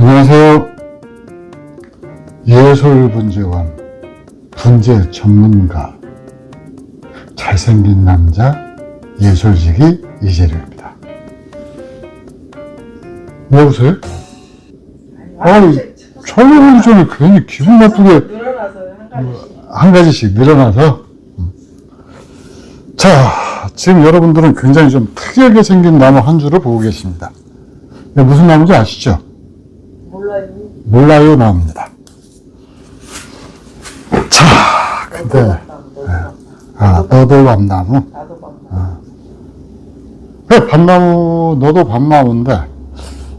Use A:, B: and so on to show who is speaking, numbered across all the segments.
A: 안녕하세요. 예술분재원, 분재 전문가, 잘생긴 남자, 예술지기 이재료입니다. 여보세요? 촬영하기 전에 괜히 기분 나쁘게 한 가지씩 늘어나서. 자, 지금 여러분들은 굉장히 좀 특이하게 생긴 나무 한 줄을 보고 계십니다. 무슨 나무인지 아시죠? 몰라요 나무입니다. 자, 근데 너도 밤나무. 밤나무, 너도 밤나무인데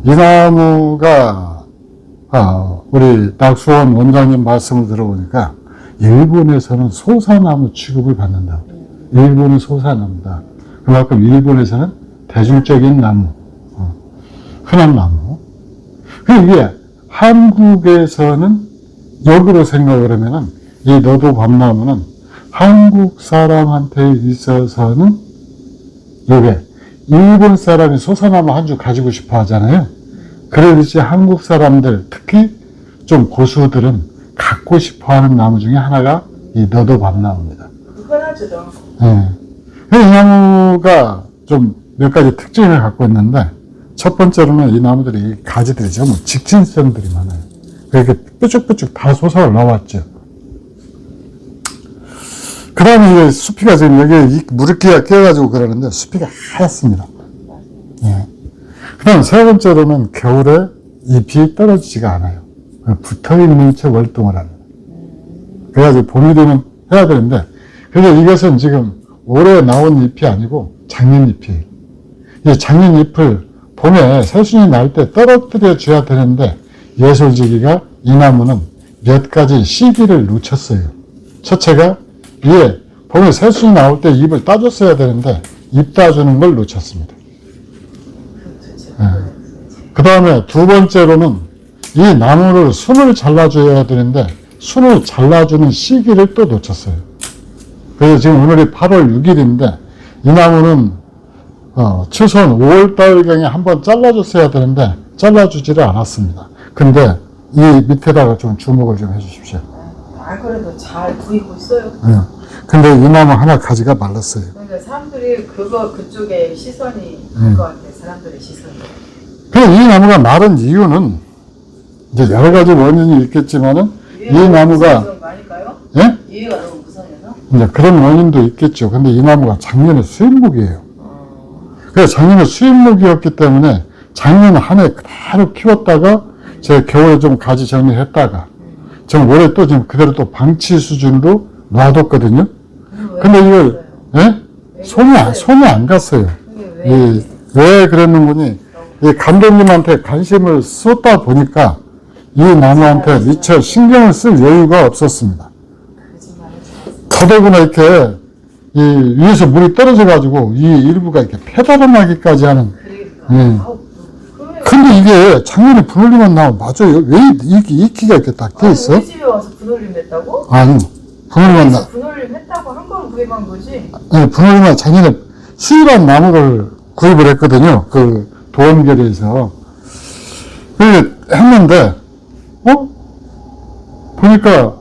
A: 이 나무가 우리 낙수원 원장님 말씀을 들어보니까 일본에서는 소사나무 취급을 받는다. 일본은 소사나무다. 그만큼 일본에서는 대중적인 나무, 흔한 나무. 이게 한국에서는 역으로 생각을 하면은 이 너도 밤나무는 한국 사람한테 있어서는 이게 일본 사람이 소사나무 한 줄 가지고 싶어 하잖아요. 그러듯이 한국 사람들, 특히 좀 고수들은 갖고 싶어 하는 나무 중에 하나가 이 너도 밤나무입니다.
B: 흔하죠.
A: 네. 이 나무가 좀 몇 가지 특징을 갖고 있는데, 첫 번째로는 이 나무들이 가지들이 전부 직진성들이 많아요. 그렇게 뾰족뾰족 다 솟아 올라왔죠. 그 다음에 수피가 지금 여기 물기가 끼어가지고 그러는데 수피가 하얗습니다. 네. 그 다음 세 번째로는 겨울에 잎이 떨어지지가 않아요. 붙어있는 채 월동을 합니다. 그래가지고 봄이 되면 해야 되는데, 그래서 이것은 지금 올해 나온 잎이 아니고 작년 잎이에요. 이 작년 잎을 봄에 새순이 날 때 떨어뜨려 줘야 되는데, 예술지기가 이 나무는 몇 가지 시기를 놓쳤어요. 첫째가 위에 봄에 새순이 나올 때 잎을 따줬어야 되는데 잎 따주는 걸 놓쳤습니다. 네. 그 다음에 두 번째로는 이 나무를 순을 잘라줘야 되는데 순을 잘라주는 시기를 또 놓쳤어요. 그래서 지금 오늘이 8월 6일인데 이 나무는 추선 5월달경에 한번 잘라줬어야 되는데 잘라주지를 않았습니다. 근데 이 밑에다가 좀 주목을 좀 해주십시오.
B: 그래도 잘 보이고 있어요.
A: 네. 근데 이 나무 하나 가지가 말랐어요.
B: 그러니까 사람들이 그쪽에 시선이 갈 것 같아요. 사람들의 시선이.
A: 그래서 이 나무가 마른 이유는 이제 여러 가지 원인이 있겠지만은 이 나무가 예?
B: 이유가 너무 무성해서?
A: 이제 그런 원인도 있겠죠. 근데 이 나무가 작년에 수입목이에요. 그래서 작년에 수입목이었기 때문에 작년 한 해 그대로 키웠다가 제가 겨울에 좀 가지 정리했다가 지금 올해 또 지금 그대로 또 방치 수준으로 놔뒀거든요. 근데 이걸 예? 손이 안 갔어요. 왜 그랬는지 이 감독님한테 관심을 쏟다 보니까 이 나무한테 미처 신경을 쓸 여유가 없었습니다. 더더구나 이렇게 이 위에서 물이 떨어져 가지고 이 일부가 이렇게 페달음하기까지 하는. 예. 근데 이게 작년에 분홀림만 나오면 맞아요. 왜 이 키가 이렇게 딱 돼 있어?
B: 우리 집에 와서 분홀림 했다고?
A: 아니, 분홀림만
B: 분홀림 했다고 한 번 구입한 거지?
A: 네, 분홀림만 작년에 수입한 나무를 구입을 했거든요. 그 도원결에서. 했는데 보니까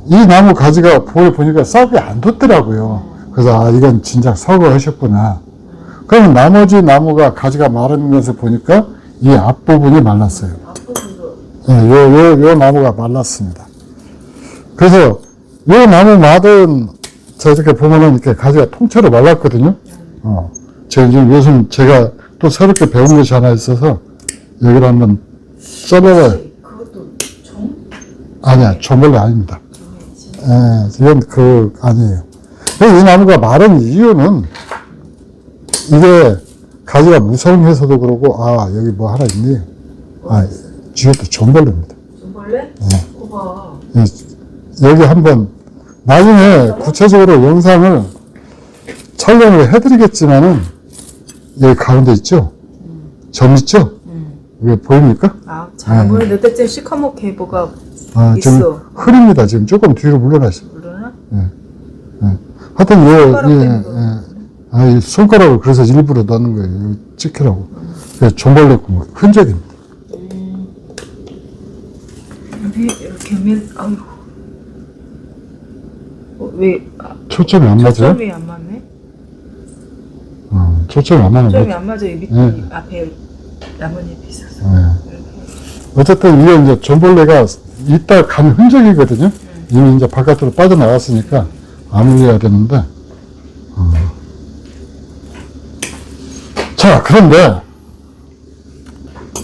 A: 이 나무 가지가 보니까 싹이 안 돋더라고요. 그래서 이건 진작 서거하셨구나. 그러면 나머지 나무가 가지가 마른 것을 보니까 이 앞부분이 말랐어요.
B: 앞부분도?
A: 네, 요 나무가 말랐습니다. 그래서 요 나무 마든 저렇게 보면은 이렇게 가지가 통째로 말랐거든요. 지금 요즘 제가 또 새롭게 배운 것이 하나 있어서 여기를 한번 써봐봐요.
B: 그것도 종?
A: 아니야, 종벌레 아닙니다. 이건 아니에요. 이 나무가 마른 이유는 이게 가지가 무성해서도 그러고, 여기 뭐 하나 있네. 이것도 종벌레입니다.
B: 종벌레?
A: 네.
B: 오빠.
A: 여기 한번 나중에 구체적으로 영상을 촬영을 해드리겠지만은 여기 가운데 있죠? 점 있죠? 이게 보입니까?
B: 잘 보이네. 몇 대째 시커멓게 뭐가
A: 지금
B: 있어.
A: 흐립니다. 지금 조금 뒤로 물러나시.
B: 물러나?
A: 하여튼 이 손가락을 그래서 일부러 넣는 거예요. 찍히라고. 종벌레 흔적입니다.
B: 여기 이렇게 하면 아이고 왜
A: 초점이 안 맞아요?
B: 초점이 안 맞네?
A: 초점이 안 맞는
B: 초점이
A: 거죠.
B: 안 맞아요. 밑에
A: 네.
B: 앞에 나뭇잎 있어서
A: 네.
B: 이렇게.
A: 어쨌든 이게 이제 존벌레가 이따 간 흔적이거든요. 이미 이제 바깥으로 빠져나왔으니까 안 올려야 되는데. 자, 그런데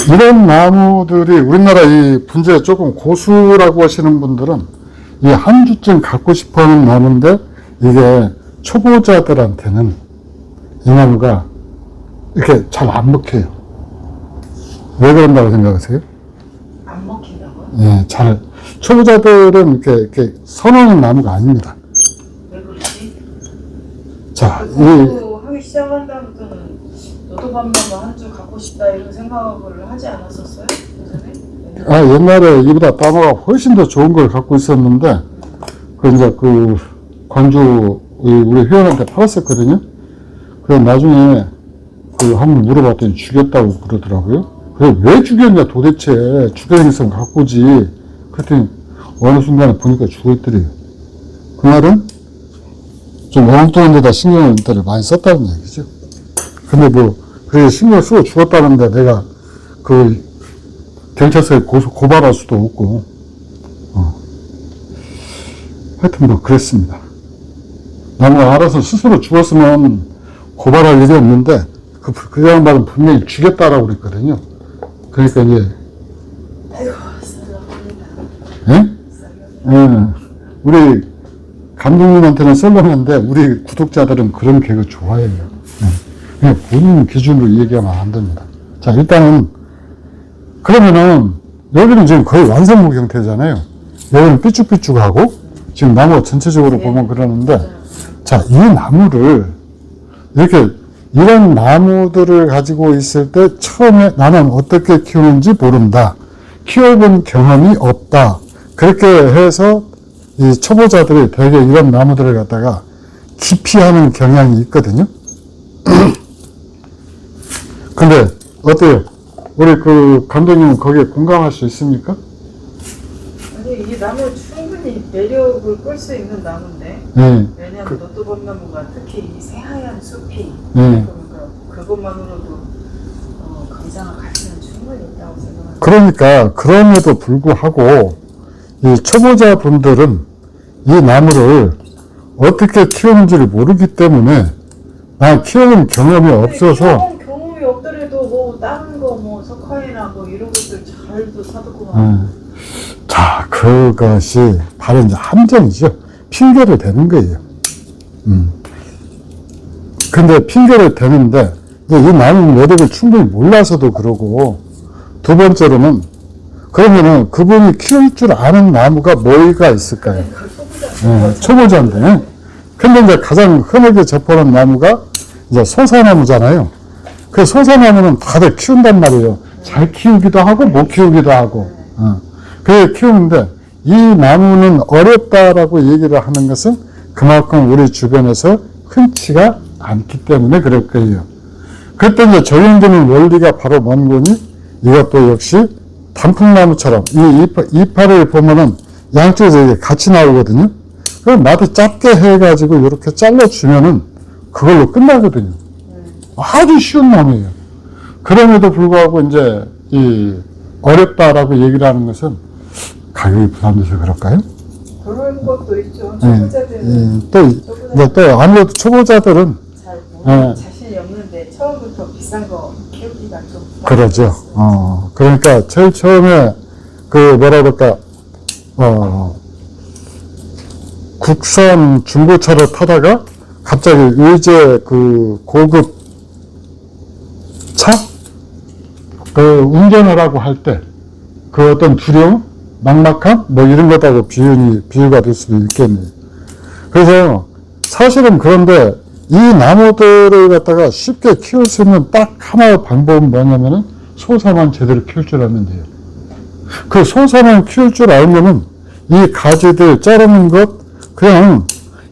A: 이런 나무들이 우리나라 이 분재에 조금 고수라고 하시는 분들은 이 한 주쯤 갖고 싶어 하는 나무인데 이게 초보자들한테는 이 나무가 이렇게 잘 안 먹혀요. 왜 그런다고 생각하세요?
B: 안 먹힌다고요?
A: 예, 잘. 초보자들은 이렇게 선호하는 나무가 아닙니다.
B: 왜 그러지?
A: 자,
B: 공부 하기 시작한다부터는 너도 밥나무 한 줄 갖고 싶다 이런 생각을 하지 않았었어요? 예전에?
A: 옛날에 이보다 나무가 훨씬 더 좋은 걸 갖고 있었는데, 이제 광주 우리 회원한테 팔았었거든요. 그래서 나중에 한번 물어봤더니 죽였다고 그러더라고요. 그래, 왜 죽였냐 도대체. 죽여 있으면 갖고 오지. 그랬더니 어느 순간에 보니까 죽어있더래요. 그날은 좀 엉뚱한 데다 신경을 많이 썼다는 얘기죠. 근데 그게 신경 쓰고 죽었다는데 내가 경찰서에 고발할 수도 없고, 하여튼 그랬습니다. 나무가 알아서 스스로 죽었으면 고발할 일이 없는데, 그 양반은 분명히 죽였다라고 그랬거든요. 그러니까 이제,
B: 아이고 썰렁합니다.
A: 예? 예. 우리 감독님한테는 썰렁한데, 우리 구독자들은 그런 개그 좋아해요. 예. 그냥 본인 기준으로 얘기하면 안 됩니다. 자, 일단은, 그러면은, 여기는 지금 거의 완성무 형태잖아요. 여기는 삐쭉삐쭉하고, 지금 나무가 전체적으로 보면 그러는데, 자, 이 나무를, 이런 나무들을 가지고 있을 때 처음에 나는 어떻게 키우는지 모른다. 키워본 경험이 없다. 그렇게 해서 이 초보자들이 되게 이런 나무들을 갖다가 기피하는 경향이 있거든요. 근데 어때요? 우리 감독님은 거기에 공감할 수 있습니까?
B: 아니 이 나무 충분히 매력을 끌 수 있는 나무인데.
A: 네.
B: 왜냐하면 노트밤나무가 특히 이 새하얀 숲이
A: 네.
B: 그것만으로도 감상할 가치는 충분히 있다고 생각합니다.
A: 그러니까 그럼에도 불구하고 이 초보자분들은 이 나무를 어떻게 키우는지를 모르기 때문에 난 키워본 경험이 없어서
B: 경험이 없더라도 다른 거 석화이나 이런 것들 잘도 사두고만.
A: 자, 그것이 바로 이제 함정이죠. 핑계를 대는 거예요. 근데 핑계를 대는데 이 나무 매력을 충분히 몰라서도 그러고, 두 번째로는 그러면은 그분이 키울 줄 아는 나무가 뭐가 있을까요? 초보자인데. 근데 이제 가장 흔하게 접하는 나무가 이제 소사나무잖아요. 그 소사나무는 다들 키운단 말이에요. 잘 키우기도 하고 못 키우기도 하고. 그래 키우는데 이 나무는 어렵다라고 얘기를 하는 것은 그만큼 우리 주변에서 흔치가 않기 때문에 그럴 거예요. 그때 이제 적용되는 원리가 바로 뭔 거니? 이것도 역시 단풍나무처럼 이 이파를 보면은 양쪽에서 이게 같이 나오거든요. 그럼 나도 짧게 해가지고 이렇게 잘라주면은 그걸로 끝나거든요. 아주 쉬운 나무예요. 그럼에도 불구하고 이제 어렵다라고 얘기를 하는 것은 가격이 부담돼서 그럴까요?
B: 그런 것도 있죠. 초보자들은
A: 또 아무래도 초보자들은
B: 잘 모르는 자신이 없는데 처음부터 비싼 거 키우기가 좀
A: 그러죠. 그러니까 제일 처음에 국산 중고차를 타다가 갑자기 의제 고급 차 운전하라고 할 때 어떤 두려움, 막막함 이런 것하고 비유가 될 수도 있겠네요. 그래서 사실은 그런데 이 나무들을 갖다가 쉽게 키울 수 있는 딱 하나의 방법은 뭐냐면은 소사만 제대로 키울 줄 알면 돼요. 그 소사만 키울 줄 알면은 이 가지들 자르는 것 그냥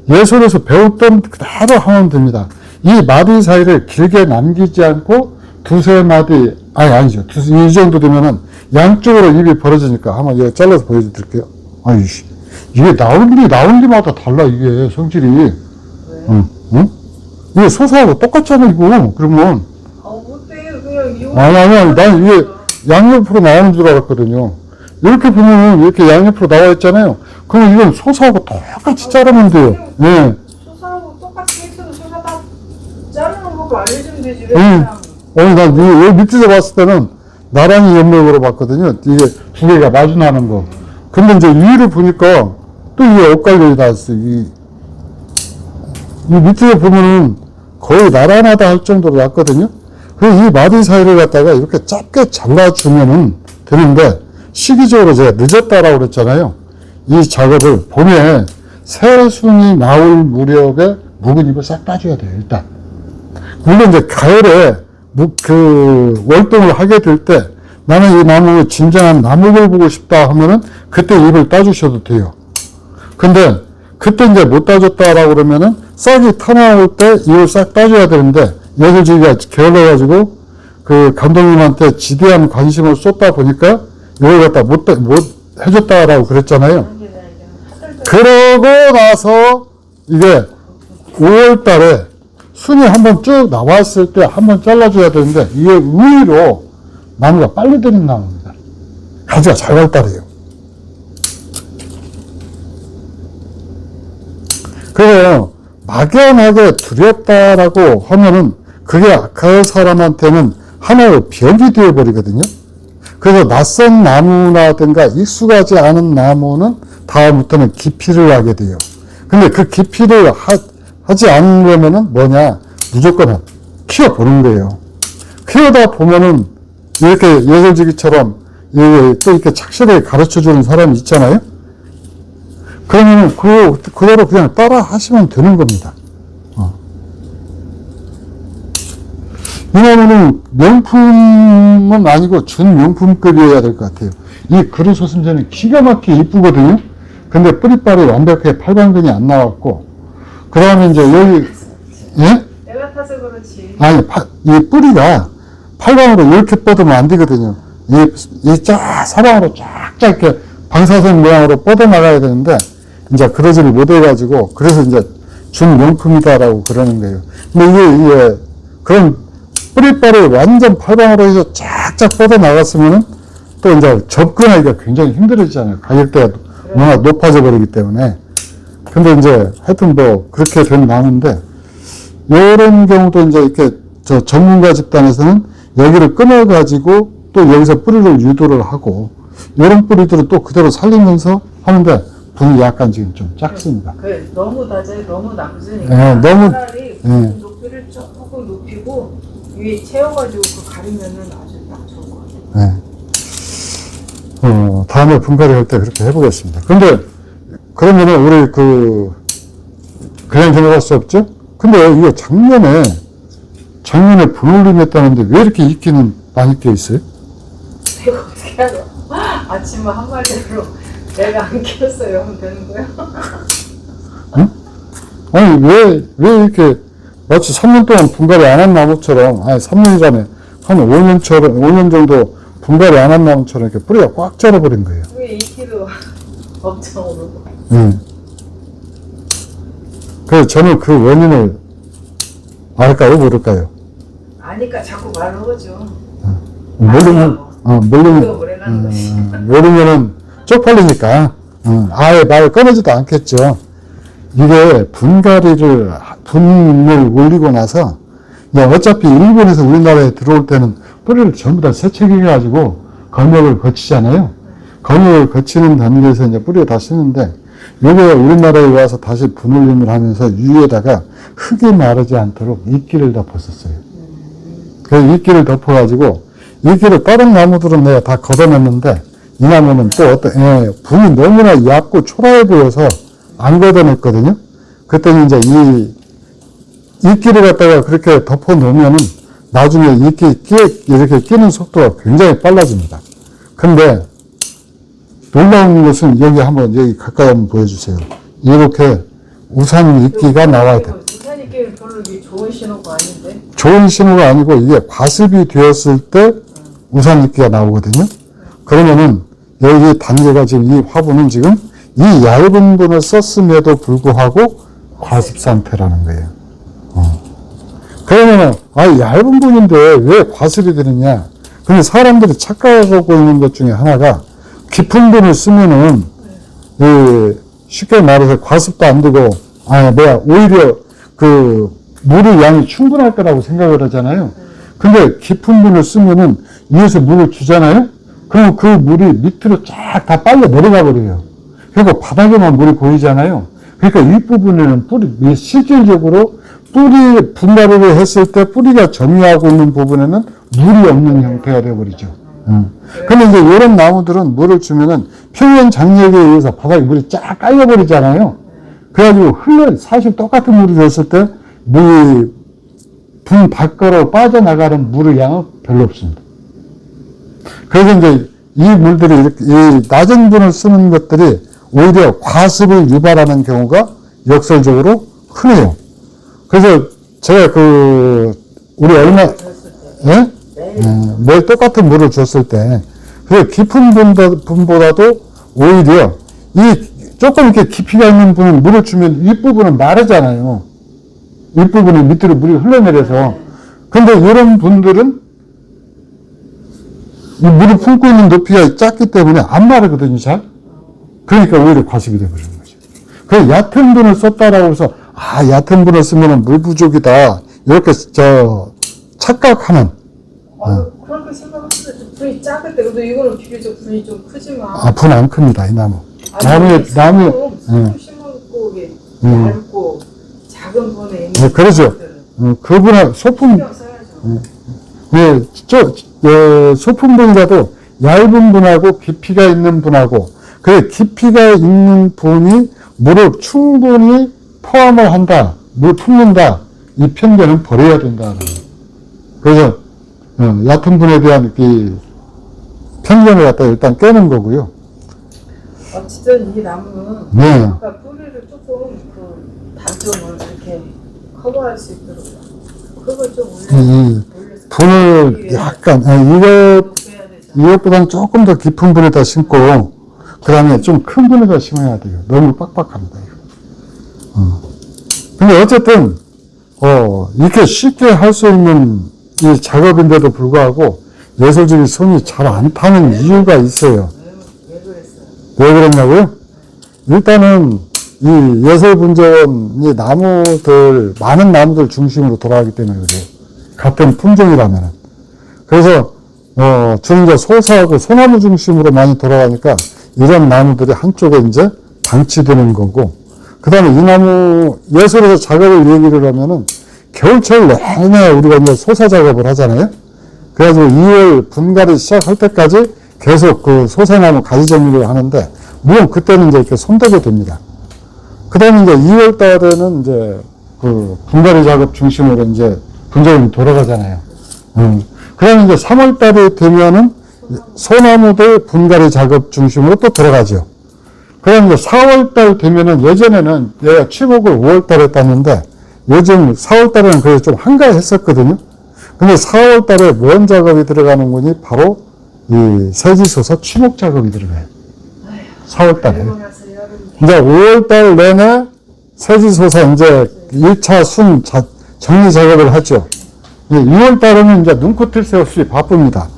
A: 예술에서 배웠던 그대로 하면 됩니다. 이 마디 사이를 길게 남기지 않고 두세 마디, 아니죠. 이 정도 되면은 양쪽으로 잎이 벌어지니까 한번 이거 잘라서 보여드릴게요. 아이씨, 이게 나온 데마다 달라, 이게 성질이.
B: 왜?
A: 응? 응? 이게 소사하고 똑같잖아, 이거. 그러면.
B: 어때? 그냥 이거.
A: 아니, 난 이게 양옆으로 나오는 줄 알았거든요. 이렇게 보면 이렇게 양옆으로 나와 있잖아요. 그럼 이건 소사하고 똑같이 자르면 돼요. 예.
B: 소사하고 똑같이 해도 소사 다 자르는 거 알려주면 되지. 왜
A: 응.
B: 그냥.
A: 난 여기 밑에서 봤을 때는 나란히 옆면으로 봤거든요. 이게 두 개가 마주나는 거. 근데 이제 위를 보니까 또 이게 엇갈려 나왔어. 이 밑에 보면은 거의 나란하다 할 정도로 났거든요. 그래서 이 마디 사이를 갖다가 이렇게 짧게 잘라주면은 되는데, 시기적으로 제가 늦었다라고 그랬잖아요. 이 작업을 봄에 새순이 나올 무렵에 묵은 잎을 싹 따줘야 돼요, 일단. 물론 이제 가을에 월동을 하게 될 때 나는 이 나무의 진정한 나무를 보고 싶다 하면은 그때 잎을 따주셔도 돼요. 근데 그때 이제 못 따줬다라고 그러면은 싹이 타나올 때 잎을 싹 따줘야 되는데, 여기저기가 게을러가지고 그 감독님한테 지대한 관심을 쏟다 보니까 이걸 갖다 못 해줬다라고 그랬잖아요. 그러고 나서 이게 5월 달에 순이 한번 쭉 나왔을 때 한번 잘라줘야 되는데, 이게 의외로 나무가 빨리 되는 나무입니다. 가지가 잘 발달해요. 그래서 막연하게 두렵다라고 하면은 그게 그 사람한테는 하나의 벽이 되어버리거든요. 그래서 낯선 나무라든가 익숙하지 않은 나무는 다음부터는 기피를 하게 돼요. 근데 그 기피를 하지 않으려면은 뭐냐, 무조건 키워보는 거예요. 키우다 보면은 이렇게 예술지기처럼 또 이렇게 착실하게 가르쳐 주는 사람이 있잖아요. 그러면은 그대로 그냥 따라 하시면 되는 겁니다. 이 나무는 명품은 아니고 준명품급이어야 될 것 같아요. 이 그루 소심제는 기가 막히게 이쁘거든요. 근데 뿌리빨이 완벽하게 팔방근이 안 나왔고, 그 다음에 이제 여기, 예?
B: 내가 타서 그렇지.
A: 아니, 이 뿌리가 팔방으로 이렇게 뻗으면 안 되거든요. 사방으로 쫙쫙 이렇게 방사선 모양으로 뻗어나가야 되는데, 이제 그러지를 못해가지고, 그래서 이제 준명품이다라고 그러는 거예요. 근데 이게 그런 뿌리빨을 완전 팔방으로 해서 쫙쫙 뻗어나갔으면은 또 이제 접근하기가 굉장히 힘들어지잖아요. 가격대가 워낙 높아져 버리기 때문에. 근데 이제 하여튼 뭐 그렇게 된 나무인데, 요런 경우도 이제 이렇게 전문가 집단에서는 여기를 끊어가지고 또 여기서 뿌리를 유도를 하고, 요런 뿌리들을 또 그대로 살리면서 하는데 분이 약간 지금 좀 작습니다.
B: 너무 낮아요. 너무 낮으니까.
A: 네, 너무,
B: 차라리
A: 네.
B: 높이를 조금 높이고 위에 채워가지고 가리면은 아주 딱 좋은 것 같아요.
A: 네. 다음에 분갈이 할 때 그렇게 해보겠습니다. 근데 그러면은 우리 그냥 지나갈 수 없죠? 근데 이거 작년에 분올림했다는데 왜 이렇게 이끼는 많이 끼어 있어요?
B: 내가 어떻게 알아? 아침에 한 마리로 내가 안 키웠어요 하면 되는 거야?
A: 응? 아니 왜 이렇게 마치 3년 동안 분갈이 안 한 나무처럼, 아니 3년간에 한 5년 정도 분갈이 안 한 나무처럼 이렇게 뿌리가 꽉 자라버린 거예요.
B: 왜 이끼도 엄청 오르고.
A: 그래서 저는 그 원인을 알까요, 모를까요?
B: 아니까 자꾸 말을 하죠.
A: 모르면은 쪽팔리니까, 아예 말을 꺼내지도 않겠죠. 이게 분을 올리고 나서, 어차피 일본에서 우리나라에 들어올 때는 뿌리를 전부 다 세척해가지고 검역을 거치잖아요. 검역을 거치는 단계에서 이제 뿌리를 다 쓰는데, 요게 우리나라에 와서 다시 분올림을 하면서 위에다가 흙이 마르지 않도록 이끼를 덮었었어요. 그 이끼를 덮어가지고, 이끼를 다른 나무들은 내가 다 걷어냈는데, 이 나무는 또 분이 너무나 얕고 초라해 보여서 안 걷어냈거든요. 그때는 이제 이 이끼를 갖다가 그렇게 덮어 놓으면은 나중에 이렇게 끼는 속도가 굉장히 빨라집니다. 근데 놀라운 것은 여기 가까이 한번 보여주세요. 이렇게 우산 이끼가 나와야 돼요.
B: 우산 이끼는 별로 좋은 신호가 아닌데?
A: 좋은 신호가 아니고 이게 과습이 되었을 때 우산 이끼가 나오거든요. 그러면은 여기 단계가 지금 이 화분은 지금 이 얇은 분을 썼음에도 불구하고 과습 상태라는 거예요. 그러면은 얇은 분인데 왜 과습이 되느냐? 근데 사람들이 착각하고 있는 것 중에 하나가 깊은 분을 쓰면은 쉽게 말해서 과습도 안 되고 오히려 그 물의 양이 충분할 거라고 생각을 하잖아요. 근데 깊은 분을 쓰면은 위에서 물을 주잖아요. 그럼 그 물이 밑으로 쫙 다 빨려 내려가 버려요. 그리고 바닥에만 물이 보이잖아요. 그러니까 윗부분에는 실질적으로 뿌리 분갈이를 했을 때 뿌리가 점유하고 있는 부분에는 물이 없는 형태가 되어버리죠. 근데 이제 이런 나무들은 물을 주면은 평면 장력에 의해서 바닥에 물이 쫙 깔려버리잖아요. 그래가지고 사실 똑같은 물을 줬을 때 물이 분 밖으로 빠져나가는 물의 양은 별로 없습니다. 그래서 이제 이 물들이 이렇게 이 낮은 분을 쓰는 것들이 오히려 과습을 유발하는 경우가 역설적으로 크네요. 그래서 제가 우리 매일 똑같은 물을 줬을 때, 그래서 깊은 분보다도 오히려 조금 이렇게 깊이가 있는 분은 물을 주면 윗부분은 마르잖아요. 윗부분이 밑으로 물이 흘러내려서. 근데 이런 분들은 이 물을 품고 있는 높이가 작기 때문에 안 마르거든요, 잘. 그러니까 오히려 과습이 되어버리는 거죠. 그래서 얕은 분을 썼다라고 해서, 얕은 분을 쓰면 물 부족이다. 이렇게, 착각하는.
B: 그렇게 생각하는데 분이 작을 때, 근데 이거는 비교적 분이 좀 크지만.
A: 분 안 큽니다, 이 나무.
B: 나무 심었고, 얇고, 작은 분에 있는.
A: 그렇죠. 그분은 소품, 소품 분이라도 얇은 분하고 깊이가 있는 분하고, 깊이가 있는 분이 물을 충분히 포함을 한다, 물 품는다, 이 편견은 버려야 된다. 그래서, 얕은 분에 대한 편견을 갖다 일단 깨는 거고요.
B: 어쨌든 이 나무는 아까 뿌리를 조금 단점을 이렇게 커버할 수 있도록 그걸 좀 올려서
A: 분을 약간, 이것보다는 조금 더 깊은 분에다 심고, 그 다음에 좀 큰 분에다 심어야 돼요. 너무 빡빡합니다, 이거. 근데 어쨌든, 이렇게 쉽게 할 수 있는 이 작업인데도 불구하고 예술적인 손이 잘 안 타는 이유가 있어요.
B: 왜 그랬어요?
A: 왜 그랬냐고요? 일단은 이 예술분재원이 많은 나무들 중심으로 돌아가기 때문에 그래요. 같은 품종이라면은. 그래서, 주로 이제 소사하고 소나무 중심으로 많이 돌아가니까 이런 나무들이 한쪽에 이제 방치되는 거고, 그 다음에 이 나무, 예술에서 작업을 얘기를 하면은 겨울철 내내 우리가 이제 소사 작업을 하잖아요. 그래가지고 2월 분갈이 시작할 때까지 계속 소사나무 가지 정리를 하는데, 물론 그때는 이제 이렇게 손대게 됩니다. 그 다음에 이제 2월 달에는 이제 분갈이 작업 중심으로 이제 분재원이 돌아가잖아요. 그 다음에 이제 3월 달이 되면은 소나무들 분갈이 작업 중심으로 또 들어가죠. 그럼 이제 4월 달 되면은 예전에는 내가 취목을 5월 달에 땄는데 요즘 4월 달에는 그래서 좀 한가했었거든요. 근데 4월 달에 뭔 작업이 들어가는 거니? 바로 이 세지소사 취목 작업이 들어가요. 4월 달에. 이제 5월 달 내내 세지소사 이제 1차 정리 작업을 하죠. 6월 달에는 이제 눈코뜰 새 없이 바쁩니다.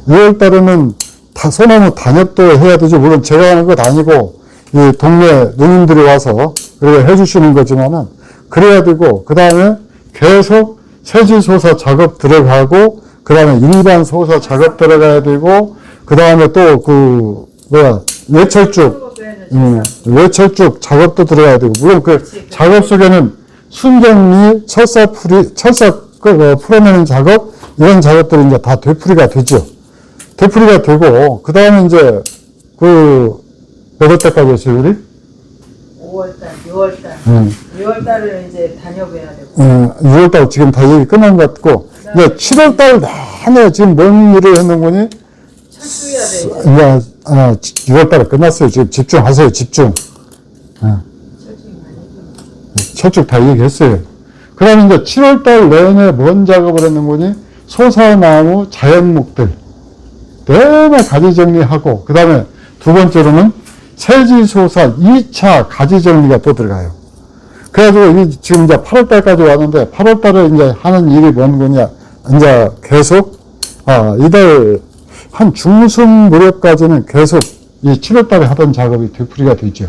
A: 6월 달에는 소나무 단엽도 해야 되죠. 물론 제가 하는 것 아니고 이 동네 누님들이 와서 그렇게 해주시는 거지만은 그래야 되고, 그 다음에 계속 세지소사 작업 들어가고, 그 다음에 일반 소사 작업 들어가야 되고, 그 다음에 또 외철쭉 작업도 들어가야 되고, 물론 작업 속에는 순정리, 철사 풀어내는 작업, 이런 작업들이 이제 다 되풀이가 되죠. 되풀이가 되고, 그 다음에 이제 몇 월 때까지 했어요, 우리?
B: 5월달, 6월달. 6월달에는 이제 단엽해야 되고.
A: 6월달 지금 다 얘기 끝난 것 같고, 이제 7월달 내내 지금 뭔 일을 했는 거니?
B: 철쭉해야 돼.
A: 이제 6월달에 끝났어요. 지금 집중하세요, 집중. 철쭉 다 얘기했어요. 그 다음에 이제 7월달 내내 뭔 작업을 했는 거니? 소사나무 자연목들. 매일 가지 정리하고, 그 다음에 두 번째로는 세지소사 2차 가지 정리가 또 들어가요. 그래가지고 지금 이제 8월달까지 왔는데 8월달에 이제 하는 일이 뭔 거냐. 이제 계속, 이달 한 중순 무렵까지는 계속 이 7월달에 하던 작업이 되풀이가 되죠.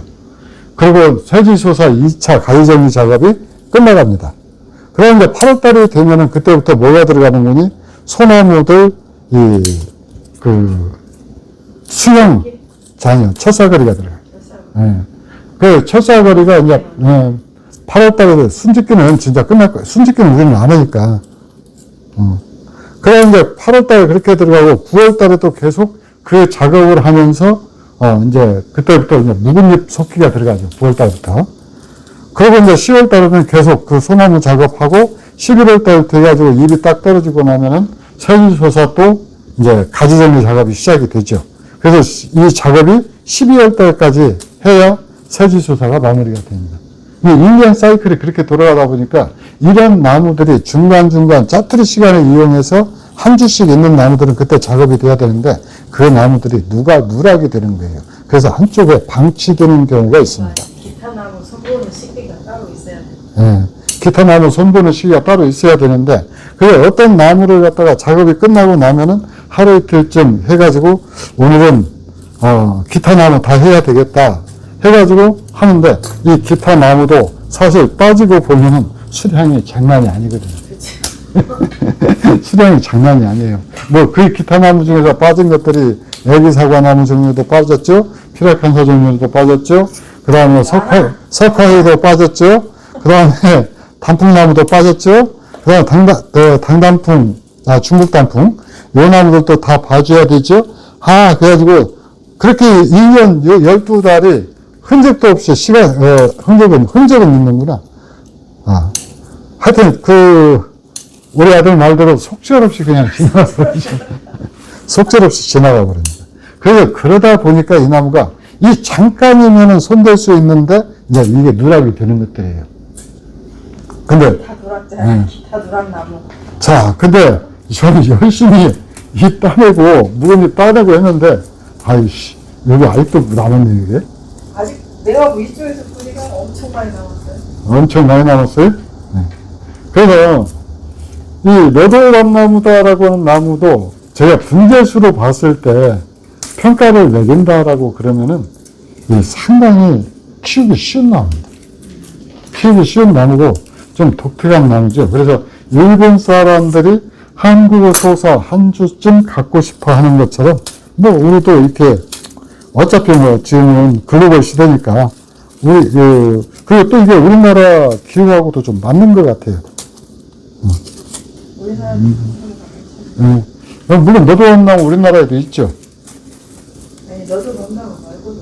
A: 그리고 세지소사 2차 가지 정리 작업이 끝나갑니다. 그런데 8월달이 되면은 그때부터 뭐가 들어가는 거니? 소나무들, 수영장이요. 첫사거리가 들어가요. 예. 그 첫사거리가 이제, 8월달에 순짓기는 진짜 끝날 거예요. 순짓기는 우리는 안 하니까. 그래, 이제 8월달에 그렇게 들어가고 9월달에 또 계속 그 작업을 하면서, 이제 그때부터 이제 묵은 잎 솟기가 들어가죠. 9월달부터. 그리고 이제 10월달에는 계속 그 소나무 작업하고 11월달 돼가지고 잎이 딱 떨어지고 나면은 세지소사 또 이제 가지 정리 작업이 시작이 되죠. 그래서 이 작업이 12월달까지 해야 세지소사가 마무리가 됩니다. 이 1년 사이클이 그렇게 돌아가다 보니까 이런 나무들이 중간중간 짜투리 시간을 이용해서 한 주씩 있는 나무들은 그때 작업이 돼야 되는데 그 나무들이 누락이 되는 거예요. 그래서 한쪽에 방치되는 경우가 있습니다.
B: 기타 나무 손보는 시기가 따로 있어야 돼요.
A: 예, 기타 나무 손보는 시기가 따로 있어야 되는데 그게 어떤 나무를 갖다가 작업이 끝나고 나면은 하루 이틀쯤 해가지고 오늘은 기타 나무 다 해야 되겠다 해가지고 하는데 이 기타 나무도 사실 따지고 보면은 수량이 장난이 아니거든요. 수량이 장난이 아니에요. 뭐 그 기타 나무 중에서 빠진 것들이 애기사과나무 종류도 빠졌죠. 피라칸사 종류도 빠졌죠. 그 다음에 석화이도 빠졌죠. 그 다음에 단풍나무도 빠졌죠. 그 다음에 당단풍, 중국 단풍, 요 나무들도 다 봐줘야 되죠. 그래가지고, 그렇게 1년 12달이 흔적도 없이 흔적은 있는구나. 하여튼, 우리 아들 말대로 속절없이 그냥 지나가버리죠. 속절없이 지나가 버립니다. 그래서 그러다 보니까 이 나무가 이 잠깐이면은 손댈 수 있는데, 이제 이게 누락이 되는 것들이에요. 근데.
B: 다 누락잖아요. 다 누락나무.
A: 자, 근데 저는 열심히 이 따내고, 묵은 잎 따내고 했는데, 아이씨, 여기 아직도 남았네, 이게.
B: 아직 내가 이쪽에서 보니까 엄청 많이 남았어요.
A: 엄청 많이 남았어요? 네. 그래서, 이 너덜감나무다라고 하는 나무도 제가 분재수로 봤을 때 평가를 매긴다라고 그러면은 상당히 키우기 쉬운 나무입니다. 키우기 쉬운 나무고 좀 독특한 나무죠. 그래서 일본 사람들이 한국어 소사 한 주쯤 갖고 싶어 하는 것처럼 뭐 우리도 이렇게 어차피 뭐 지금은 글로벌 시대니까 그리고 또 이게 우리나라 기후하고도 좀 맞는 것 같아요.
B: 우리나라
A: 물론 너도나무 우리나라에도 있죠.
B: 아니 너도감나무 말고도.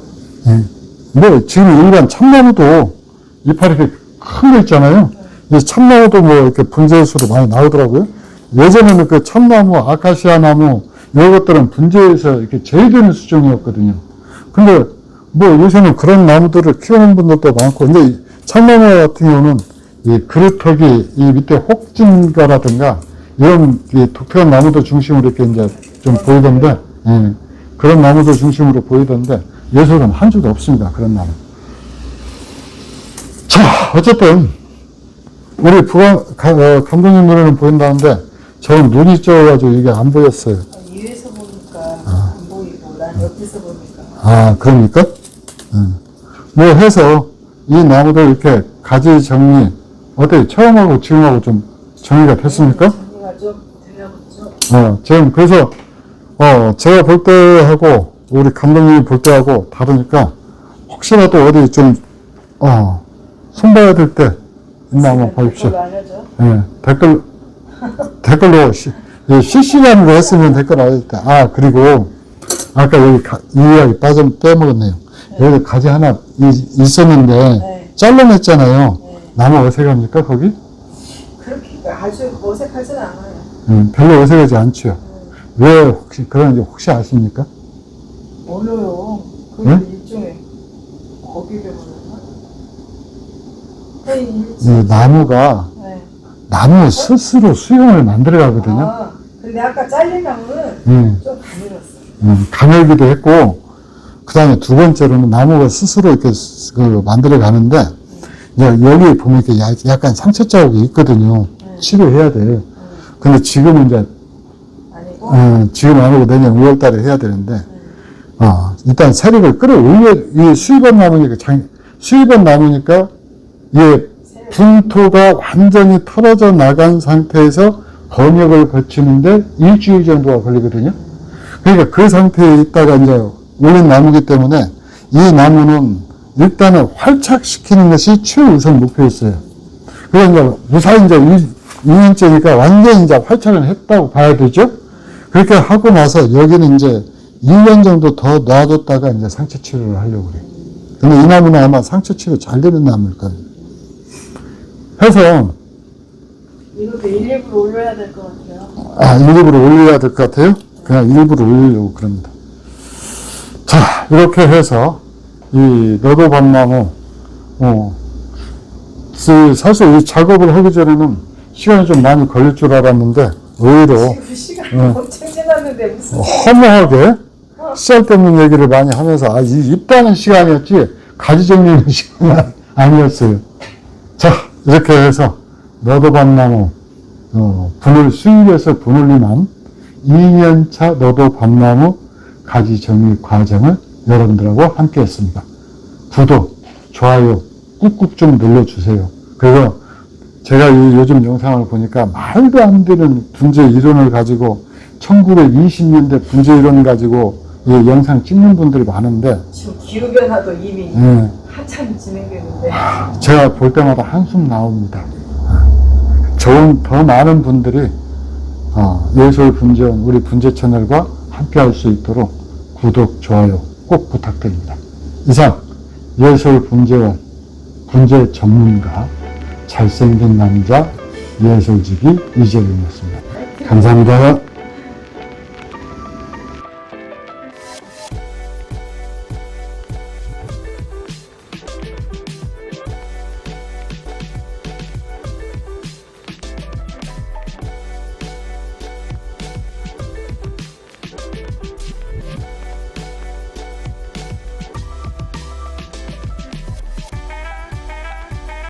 A: 뭐 지금 일반 참나무도 이파리 이렇게 큰 거 있잖아요. 이 참나무도 뭐 이렇게 분재수로 많이 나오더라고요. 예전에는 그 참나무, 아카시아 나무 이런 것들은 분재에서 이렇게 제외되는 수준이었거든요. 근데 뭐 요새는 그런 나무들을 키우는 분들도 많고, 근데 참나무 같은 경우는 이 그루터기, 이 밑에 혹진가라든가 이런 이 독특한 나무들 중심으로 이렇게 이제 좀 보이던데, 그런 나무들 중심으로 보이던데, 예술은 한 줄도 없습니다. 그런 나무. 자, 어쨌든, 우리 감독님 노래는 보인다는데, 저는 눈이 쪄가지고 이게 안 보였어요.
B: 위에서 보니까 안 보이고, 난 옆에서 보니까.
A: 그러니까? 뭐 해서, 이 나무들 이렇게 가지 정리, 어때? 처음하고 지금하고 좀 정리가 됐습니까?
B: 정리가 좀 되려고.
A: 지금 그래서, 제가 볼 때하고, 우리 감독님이 볼 때하고 다르니까, 혹시라도 어디 좀, 손봐야 될 때, 있나 한번 보십시오. 댓글로, 실시간으로 했으면 댓글 알려줄 때. 그리고, 아까 여기 이 이야기 빼먹었네요. 여기 가지 하나 있었는데, 잘라냈잖아요. 나무 어색합니까, 거기?
B: 그렇게 아주 어색하진 않아요.
A: 별로 어색하지 않죠. 왜 그런지 혹시 아십니까?
B: 몰라요. 그게 일종의 거기를 모르나?
A: 나무가 나무 스스로 수영을 만들어 가거든요.
B: 근데 아까 잘린 나무는 좀 가늘었어.
A: 가늘기도 했고, 그 다음에 두 번째로는 나무가 스스로 이렇게 만들어 가는데, 이제 여기 보면 이렇게 약간 상처 자국이 있거든요. 치료해야 돼. 근데 지금은 이제,
B: 아니고.
A: 지금 안 하고 내년 5월 달에 해야 되는데, 일단 세력을 끌어올려, 이 수입원 나무니까, 이게 분토가 완전히 털어져 나간 상태에서 번역을 거치는데 일주일 정도가 걸리거든요. 그러니까 그 상태에 있다가 이제 올린 나무기 때문에 이 나무는 일단은 활착시키는 것이 최우선 목표였어요. 그래서 이제 무사히 이제 2년째니까 완전히 이제 활착을 했다고 봐야 되죠. 그렇게 하고 나서 여기는 이제 1년 정도 더 놔뒀다가 이제 상처 치료를 하려고 그래요. 근데 이 나무는 아마 상처 치료 잘 되는 나무일 거예요. 해서,
B: 이것도 일부러 올려야 될 것 같아요.
A: 일부러 올려야 될 것 같아요? 그냥 일부러 올리려고 그럽니다. 자, 이렇게 해서, 이 너도밤나무, 사실 이 작업을 하기 전에는 시간이 좀 많이 걸릴 줄 알았는데, 의외로,
B: 지금 시간이 엄청 지났는데 무슨.
A: 허무하게, 쓸데없는 얘기를 많이 하면서, 입다는 시간이었지, 가지 정리는 시간이 아니었어요. 자, 이렇게 해서, 너도밤나무, 수입에서 분을림한 2년차 너도밤나무 가지 정리 과정을 여러분들하고 함께 했습니다. 구독, 좋아요 꾹꾹 좀 눌러주세요. 그리고 제가 요즘 영상을 보니까 말도 안 되는 분재 이론을 가지고 1920년대 분재 이론 가지고 이 영상 찍는 분들이 많은데
B: 지금 기후변화도 이미
A: 예,
B: 한참 진행되는데.
A: 제가 볼 때마다 한숨 나옵니다. 더 많은 분들이 예술 분재원 우리 분재 채널과 함께 할 수 있도록 구독, 좋아요 꼭 부탁드립니다. 이상 예술 분재원 분재 전문가 잘생긴 남자 예술지기 이재용이었습니다. 감사합니다.